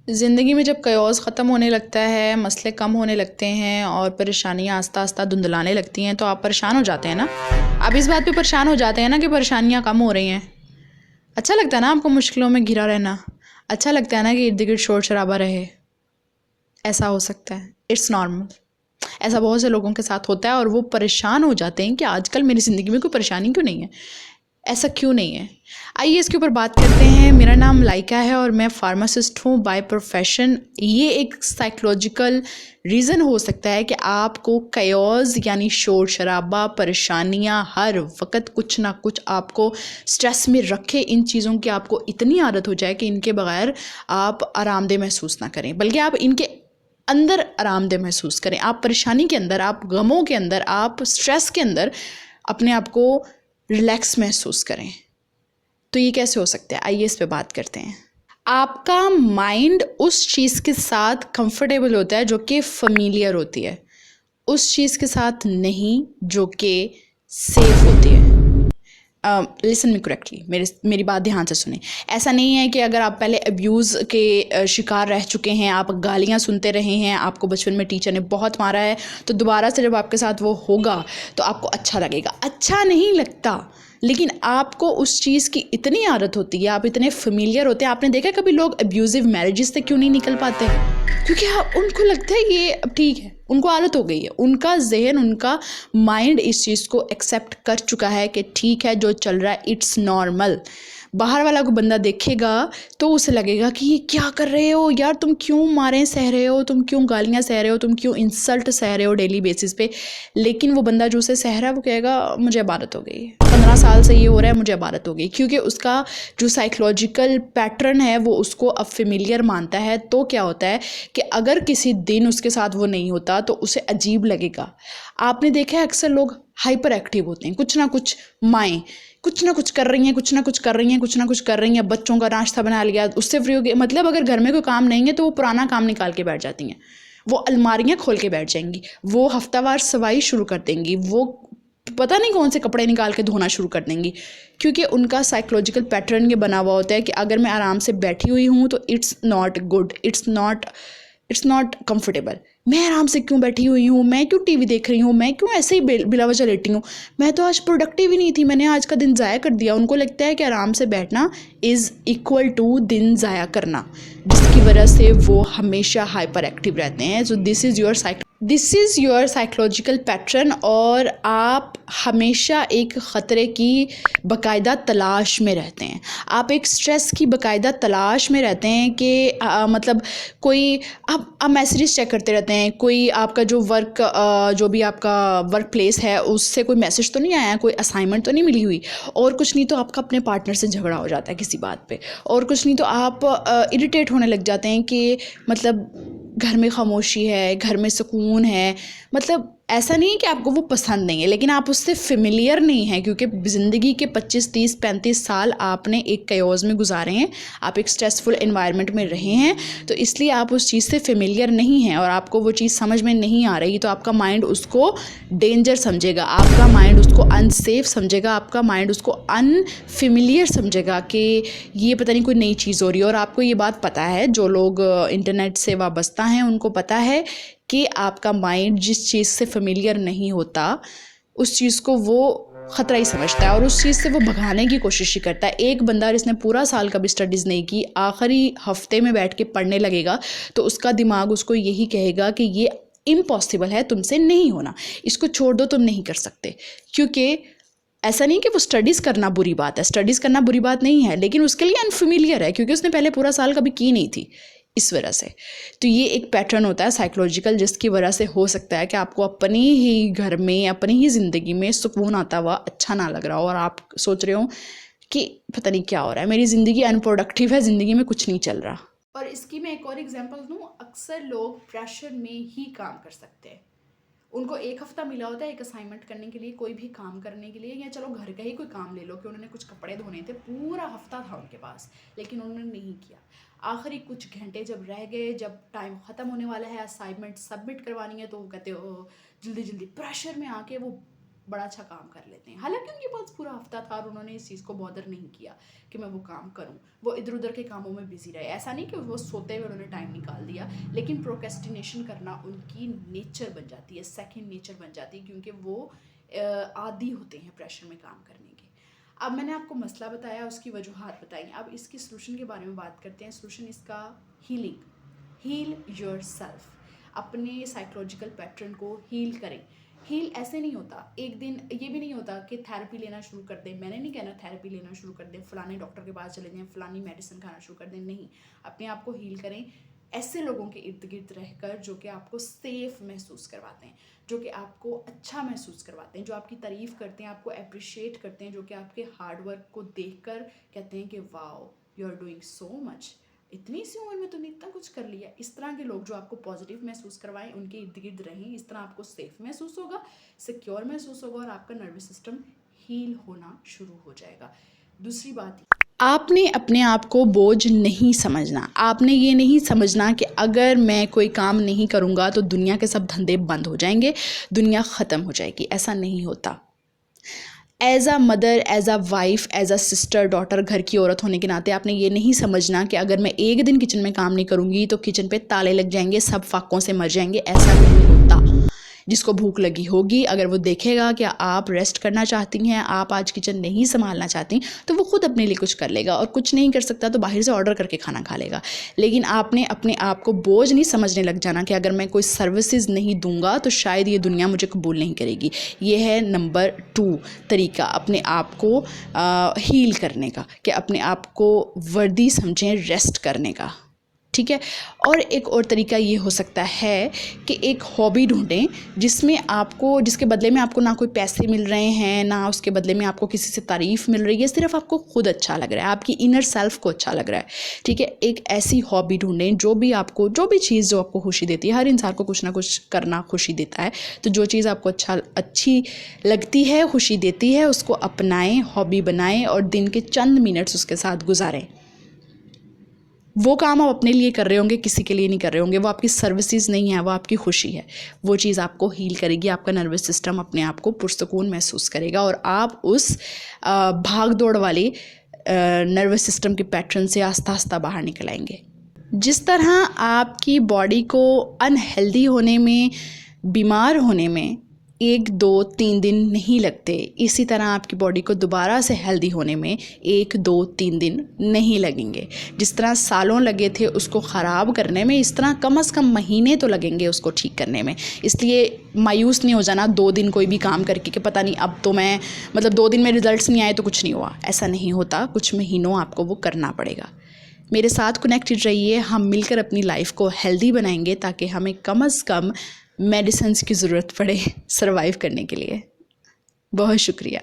ज़िंदगी में जब कयास ख़त्म होने लगता है, मसले कम होने लगते हैं और परेशानियाँ आस्ता-आस्ता धुंधलाने लगती हैं, तो आप परेशान हो जाते हैं ना? आप इस बात पे परेशान हो जाते हैं ना कि परेशानियाँ कम हो रही हैं। अच्छा लगता है ना आपको मुश्किलों में घिरा रहना? अच्छा लगता है ना कि इर्द-गिर्द शोर-शराबा रहे? ऐसा हो सकता है, इट्स नॉर्मल। ऐसा बहुत से लोगों के साथ होता है और वो परेशान हो जाते हैं कि आजकल मेरी ज़िंदगी में कोई परेशानी क्यों नहीं है? ऐसा क्यों नहीं है? आइए इसके ऊपर बात करते हैं। मेरा नाम लाइका है और मैं फार्मासिस्ट हूँ बाय प्रोफेशन। ये एक साइकोलॉजिकल रीज़न हो सकता है कि आपको कयास यानी शोर शराबा, परेशानियाँ हर वक्त कुछ ना कुछ आपको स्ट्रेस में रखे। इन चीज़ों की आपको इतनी आदत हो जाए कि इनके बगैर आप आरामदेह महसूस ना करें, बल्कि आप इनके अंदर आरामदेह महसूस करें। आप परेशानी के अंदर, आप गमों के अंदर, आप स्ट्रेस के अंदर अपने आप को रिलैक्स महसूस करें। तो ये कैसे हो सकता है? आइए इस पे बात करते हैं। आपका माइंड उस चीज़ के साथ कंफर्टेबल होता है जो कि familiar होती है, उस चीज़ के साथ नहीं जो कि सेफ होती है। लिसन मी करेक्टली, मेरी बात ध्यान से सुने। ऐसा नहीं है कि अगर आप पहले अब्यूज़ के शिकार रह चुके हैं, आप गालियाँ सुनते रहे हैं, आपको बचपन में टीचर ने बहुत मारा है, तो दोबारा से जब आपके साथ वो होगा तो आपको अच्छा लगेगा। अच्छा नहीं लगता, लेकिन आपको उस चीज़ की इतनी आदत होती है, आप इतने फेमिलियर होते हैं। आपने देखा कभी लोग अब्यूज़िव मैरिजेस से क्यों नहीं निकल पाते? क्योंकि हाँ, उनको लगता है ये अब ठीक है, उनको आदत हो गई है, उनका जहन, उनका माइंड इस चीज़ को एक्सेप्ट कर चुका है कि ठीक है, जो चल रहा है इट्स नॉर्मल। बाहर वाला को बंदा देखेगा तो उसे लगेगा कि ये क्या कर रहे हो यार, तुम क्यों मारें सह रहे हो, तुम क्यों गालियाँ सह रहे हो, तुम क्यों इंसल्ट सह रहे हो डेली बेसिस पे। लेकिन वो बंदा जो उसे सह रहा है वो कहेगा मुझे अब आदत हो गई, 15 साल से ये हो रहा है, मुझे अब आदत हो गई। क्योंकि उसका जो साइकोलॉजिकल पैटर्न है वो उसको अब फेमिलियर मानता है। तो क्या होता है कि अगर किसी दिन उसके साथ वो नहीं होता तो उसे अजीब लगेगा। आपने देखा है अक्सर लोग हाइपर एक्टिव होते हैं, कुछ ना कुछ माएँ कुछ ना कुछ कर रही हैं, कुछ ना कुछ कर रही हैं, कुछ ना कुछ कर रही हैं। बच्चों का नाश्ता बना लिया, उससे फ्री हो गई। मतलब अगर घर में कोई काम नहीं है तो वो पुराना काम निकाल के बैठ जाती हैं, वो अलमारियाँ खोल के बैठ जाएंगी, वो हफ्तावार सफाई शुरू कर देंगी, वो पता नहीं कौन से कपड़े निकाल के धोना शुरू कर देंगी। क्योंकि उनका साइकोलॉजिकल पैटर्न ये बना हुआ होता है कि अगर मैं आराम से बैठी हुई हूँ तो it's not good, it's not comfortable. मैं आराम से क्यों बैठी हुई हूँ, मैं क्यों टीवी देख रही हूँ, मैं क्यों ऐसे ही बिला वजह लेटी हूँ, मैं तो आज प्रोडक्टिव ही नहीं थी, मैंने आज का दिन ज़ाया कर दिया। उनको लगता है कि आराम से बैठना इज़ इक्वल टू दिन ज़ाया करना, जिसकी वजह से वो हमेशा हाइपर एक्टिव रहते हैं। So this is your psychological pattern और आप हमेशा एक ख़तरे की बाकायदा तलाश में रहते हैं। आप एक स्ट्रेस की बाकायदा तलाश में रहते हैं कि मतलब कोई आप मैसेजेस चेक करते रहते हैं, कोई आपका जो भी आपका वर्क प्लेस है उससे कोई मैसेज तो नहीं आया, कोई असाइनमेंट तो नहीं मिली हुई, और कुछ नहीं तो आपका अपने पार्टनर से झगड़ा हो जाता है किसी बात पे, और कुछ नहीं तो आप इरिटेट होने लग जाते हैं कि मतलब घर में खामोशी है, घर में सुकून है। मतलब ऐसा नहीं है कि आपको वो पसंद नहीं है, लेकिन आप उससे फ़ेमिलियर नहीं हैं, क्योंकि ज़िंदगी के 25, 30, 35 साल आपने एक कयास में गुजारे हैं, आप एक स्ट्रेसफुल एनवायरनमेंट में रहे हैं, तो इसलिए आप उस चीज़ से फ़ेमिलियर नहीं हैं और आपको वो चीज़ समझ में नहीं आ रही। तो आपका माइंड उसको डेंजर समझेगा, आपका माइंड उसको अनसेफ समझेगा, आपका माइंड उसको अनफेमिलियर समझेगा कि ये पता नहीं कोई नई चीज़ हो रही है। और आपको ये बात पता है, जो लोग इंटरनेट से वाबस्ता हैं उनको पता है कि आपका माइंड जिस चीज़ से फेमिलियर नहीं होता उस चीज़ को वो ख़तरा ही समझता है और उस चीज़ से वो भगाने की कोशिश ही करता है। एक बंदा जिसने पूरा साल कभी स्टडीज़ नहीं की, आखिरी हफ्ते में बैठ के पढ़ने लगेगा तो उसका दिमाग उसको यही कहेगा कि ये इम्पॉसिबल है, तुमसे नहीं होना, इसको छोड़ दो, तुम नहीं कर सकते। क्योंकि ऐसा नहीं कि वो स्टडीज़ करना बुरी बात है, स्टडीज़ करना बुरी बात नहीं है, लेकिन उसके लिए अनफेमिलियर है क्योंकि उसने पहले पूरा साल कभी की नहीं थी, इस वजह से। तो ये एक पैटर्न होता है साइकोलॉजिकल, जिसकी वजह से हो सकता है कि आपको अपनी ही घर में, अपनी ही ज़िंदगी में सुकून आता हुआ अच्छा ना लग रहा हो और आप सोच रहे हो कि पता नहीं क्या हो रहा है, मेरी ज़िंदगी अनप्रोडक्टिव है, ज़िंदगी में कुछ नहीं चल रहा। और इसकी मैं एक और एग्जांपल दूँ, अक्सर लोग प्रेशर में ही काम कर सकते हैं। उनको एक हफ्ता मिला होता है एक असाइनमेंट करने के लिए, कोई भी काम करने के लिए, या चलो घर का ही कोई काम ले लो कि उन्होंने कुछ कपड़े धोने थे, पूरा हफ्ता था उनके पास, लेकिन उन्होंने नहीं किया। आखिरी कुछ घंटे जब रह गए, जब टाइम ख़त्म होने वाला है, असाइनमेंट सबमिट करवानी है, तो वो कहते हो जल्दी जल्दी प्रेशर में आके वो बड़ा अच्छा काम कर लेते हैं। हालांकि उनके पास पूरा हफ्ता था और उन्होंने इस चीज़ को बॉदर नहीं किया कि मैं वो काम करूं, वो इधर उधर के कामों में बिजी रहे। ऐसा नहीं कि वो सोते हुए उन्होंने टाइम निकाल दिया, लेकिन प्रोक्रेस्टिनेशन करना उनकी नेचर बन जाती है, सेकंड नेचर बन जाती है, क्योंकि वो आदी होते हैं प्रेशर में काम करने के। अब मैंने आपको मसला बताया, उसकी वजूहात बताई, अब इसकी सलूशन के बारे में बात करते हैं। सलूशन इसका हीलिंग, हील योर सेल्फ, अपने साइकोलॉजिकल पैटर्न को हील करें। हील ऐसे नहीं होता एक दिन, ये भी नहीं होता कि थेरेपी लेना शुरू कर दें। मैंने नहीं कहना थेरेपी लेना शुरू कर दें, फलाने डॉक्टर के पास चले जाएं, फलानी मेडिसिन खाना शुरू कर दें, नहीं। अपने आप को हील करें ऐसे लोगों के इर्द गिर्द रहकर जो कि आपको सेफ महसूस करवाते हैं, जो कि आपको अच्छा महसूस करवाते हैं, जो आपकी तारीफ़ करते हैं, आपको अप्रिशिएट करते हैं, जो कि आपके हार्ड वर्क को देखकर कहते हैं कि wow you are doing so much, इतनी सी उम्र में तुमने इतना कुछ कर लिया। इस तरह के लोग जो आपको पॉजिटिव महसूस करवाएं, उनके इर्द गिर्द रहें। इस तरह आपको सेफ महसूस होगा, सिक्योर महसूस होगा और आपका नर्वस सिस्टम हील होना शुरू हो जाएगा। दूसरी बात, आपने अपने आप को बोझ नहीं समझना। आपने ये नहीं समझना कि अगर मैं कोई काम नहीं करूँगा तो दुनिया के सब धंधे बंद हो जाएंगे, दुनिया ख़त्म हो जाएगी। ऐसा नहीं होता। As a mother, as a wife, as a sister, daughter, घर की औरत होने के नाते आपने ये नहीं समझना कि अगर मैं एक दिन किचन में काम नहीं करूँगी तो किचन पे ताले लग जाएंगे, सब फाकों से मर जाएंगे। ऐसा नहीं होता। जिसको भूख लगी होगी, अगर वो देखेगा कि आप रेस्ट करना चाहती हैं, आप आज किचन नहीं संभालना चाहती, तो वो खुद अपने लिए कुछ कर लेगा, और कुछ नहीं कर सकता तो बाहर से ऑर्डर करके खाना खा लेगा। लेकिन आपने अपने आप को बोझ नहीं समझने लग जाना कि अगर मैं कोई सर्विसेज नहीं दूंगा तो शायद ये दुनिया मुझे कबूल नहीं करेगी। ये है नंबर 2 तरीका अपने आप को हील करने का, कि अपने आप को वर्दी समझें रेस्ट करने का। ठीक है। और एक और तरीका ये हो सकता है कि एक हॉबी ढूंढें जिसके बदले में आपको ना कोई पैसे मिल रहे हैं, ना उसके बदले में आपको किसी से तारीफ़ मिल रही है, सिर्फ आपको खुद अच्छा लग रहा है, आपकी इनर सेल्फ को अच्छा लग रहा है। ठीक है। एक ऐसी हॉबी ढूंढें जो भी चीज़ जो आपको खुशी देती है। हर इंसान को कुछ ना कुछ करना खुशी देता है, तो जो चीज़ आपको अच्छी लगती है, खुशी देती है, उसको अपनाएं, हॉबी बनाएं और दिन के चंद मिनट्स उसके साथ गुजारें। वो काम आप अपने लिए कर रहे होंगे, किसी के लिए नहीं कर रहे होंगे। वो आपकी सर्विसेज नहीं है, वो आपकी खुशी है। वो चीज़ आपको हील करेगी, आपका नर्वस सिस्टम अपने आप को पुरसकून महसूस करेगा और आप उस भाग दौड़ वाले नर्वस सिस्टम के पैटर्न से आस्ता आस्ता बाहर निकल आएंगे। जिस तरह आपकी बॉडी को अनहेल्दी होने में, बीमार होने में 1, 2, 3 दिन नहीं लगते, इसी तरह आपकी बॉडी को दोबारा से हेल्दी होने में 1, 2, 3 दिन नहीं लगेंगे। जिस तरह सालों लगे थे उसको ख़राब करने में, इस तरह कम से कम महीने तो लगेंगे उसको ठीक करने में। इसलिए मायूस नहीं हो जाना 2 दिन कोई भी काम करके कि पता नहीं अब तो मैं 2 दिन में रिजल्ट्स नहीं आए तो कुछ नहीं हुआ। ऐसा नहीं होता, कुछ महीनों आपको वो करना पड़ेगा। मेरे साथ कनेक्टेड रहिए, हम मिलकर अपनी लाइफ को हेल्दी बनाएंगे ताकि हमें कम से कम मेडिसिन्स की ज़रूरत पड़े सर्वाइव करने के लिए। बहुत शुक्रिया।